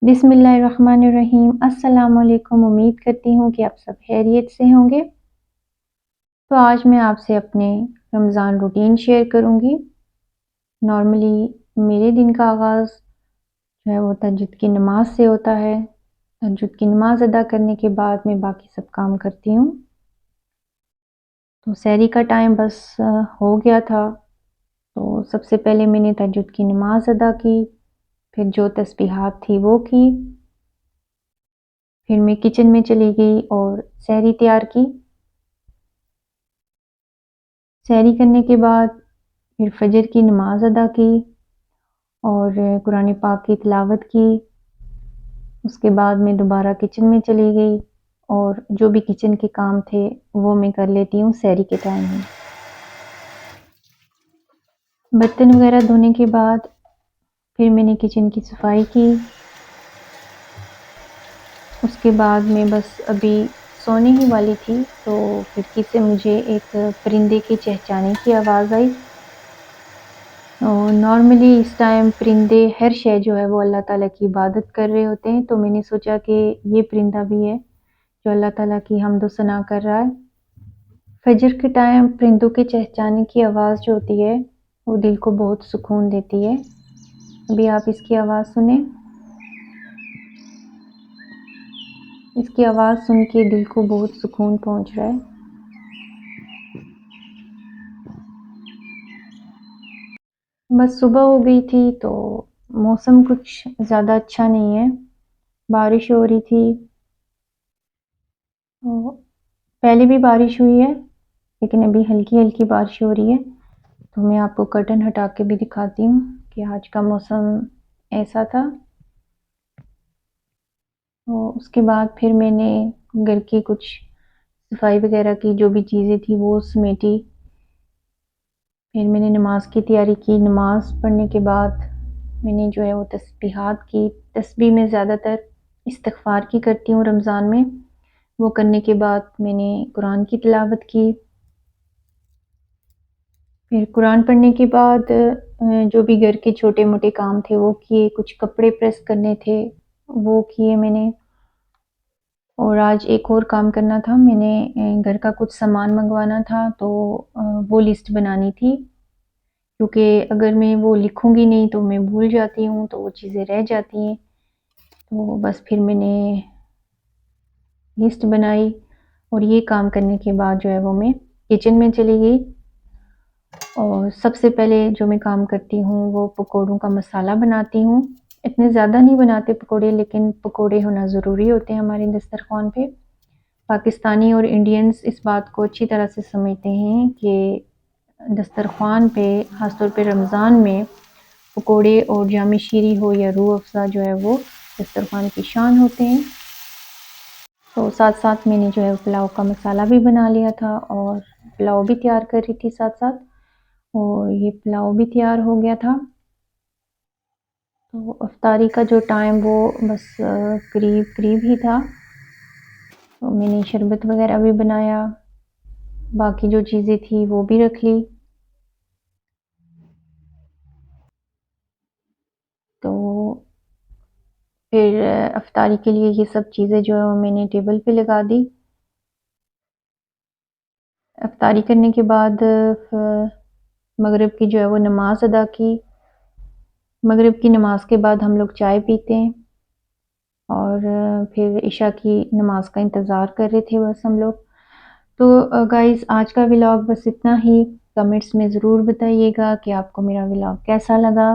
बिस्मिल्लाहिर्रहमानिर्रहीम। अस्सलाम वालेकुम। उम्मीद करती हूँ कि आप सब खैरियत से होंगे। तो आज मैं आपसे अपने रमज़ान रूटीन शेयर करूँगी। नॉर्मली मेरे दिन का आगाज़ जो है वो तहज्जुद की नमाज़ से होता है। तहज्जुद की नमाज़ अदा करने के बाद मैं बाकी सब काम करती हूँ। तो सहरी का टाइम बस हो गया था। तो सबसे पहले मैंने तहज्जुद की नमाज़ अदा की, फिर जो तस्बीहात थी वो की। फिर मैं किचन में चली गई और सहरी तैयार की। सहरी करने के बाद फिर फ़जर की नमाज़ अदा की और कुरान पाक की तिलावत की। उसके बाद मैं दोबारा किचन में चली गई और जो भी किचन के काम थे वो मैं कर लेती हूँ सहरी के टाइम में। बर्तन वगैरह धोने के बाद फिर मैंने किचन की सफाई की। उसके बाद मैं बस अभी सोने ही वाली थी तो खिड़की से मुझे एक परिंदे के चहचहाने की आवाज़ आई। नॉर्मली इस टाइम परिंदे हर शय जो है वो अल्लाह ताला की इबादत कर रहे होते हैं, तो मैंने सोचा कि ये परिंदा भी है जो अल्लाह ताला की हम्द व सना कर रहा है। फजर के टाइम परिंदों के चहचहाने की आवाज़ जो होती है वो दिल को बहुत सुकून देती है। अभी आप इसकी आवाज़ सुने। इसकी आवाज़ सुन के दिल को बहुत सुकून पहुंच रहा है। बस सुबह हो गई थी तो मौसम कुछ ज़्यादा अच्छा नहीं है, बारिश हो रही थी। तो पहले भी बारिश हुई है लेकिन अभी हल्की-हल्की बारिश हो रही है। तो मैं आपको कर्टन हटा के भी दिखाती हूँ कि आज का मौसम ऐसा था। तो उसके बाद फिर मैंने घर की कुछ सफाई वगैरह की, जो भी चीज़ें थी वो समेटी। फिर मैंने नमाज़ की तैयारी की। नमाज़ पढ़ने के बाद मैंने जो है वो तस्बीहात की। तस्बीह में ज़्यादातर इस्तिग़फ़ार की करती हूँ रमज़ान में। वो करने के बाद मैंने कुरान की तिलावत की। फिर कुरान पढ़ने के बाद जो भी घर के छोटे-मोटे काम थे वो किए, कुछ कपड़े प्रेस करने थे वो किए मैंने। और आज एक और काम करना था, मैंने घर का कुछ सामान मँगवाना था तो वो लिस्ट बनानी थी। क्योंकि अगर मैं वो लिखूँगी नहीं तो मैं भूल जाती हूँ, तो वो चीज़ें रह जाती हैं। तो बस फिर मैंने लिस्ट बनाई और ये काम करने के बाद जो है वो मैं किचन में चली गई। और सबसे पहले जो मैं काम करती हूँ वो पकौड़ों का मसाला बनाती हूँ। इतने ज़्यादा नहीं बनाते पकौड़े, लेकिन पकौड़े होना ज़रूरी होते हैं हमारे दस्तरख़्वान पे। पाकिस्तानी और इंडियंस इस बात को अच्छी तरह से समझते हैं कि दस्तरख़्वान पे ख़ास तौर पे रमज़ान में पकौड़े और जाम शीरी हो या रूह अफ़ज़ा जो है वो दस्तरख़्वान की शान होते हैं। तो साथ-साथ मैंने जो है पुलाव का मसाला भी बना लिया था और पुलाव भी तैयार कर रही थी साथ-साथ। और ये पुलाव भी तैयार हो गया था। तो इफ्तारी का जो टाइम वो बस करीब ही था। तो मैंने शरबत वग़ैरह भी बनाया, बाकी जो चीज़ें थी वो भी रख ली। तो फिर इफ्तारी के लिए ये सब चीज़ें जो है वो मैंने टेबल पे लगा दी। इफ्तारी करने के बाद मगरिब की जो है वो नमाज़ अदा की। मगरिब की नमाज़ के बाद हम लोग चाय पीते हैं और फिर इशा की नमाज़ का इंतज़ार कर रहे थे बस हम लोग। तो गाइज़ आज का व्लॉग बस इतना ही। कमेंट्स में ज़रूर बताइएगा कि आपको मेरा व्लॉग कैसा लगा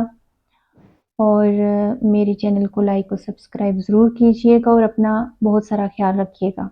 और मेरे चैनल को लाइक और सब्सक्राइब ज़रूर कीजिएगा और अपना बहुत सारा ख़्याल रखिएगा।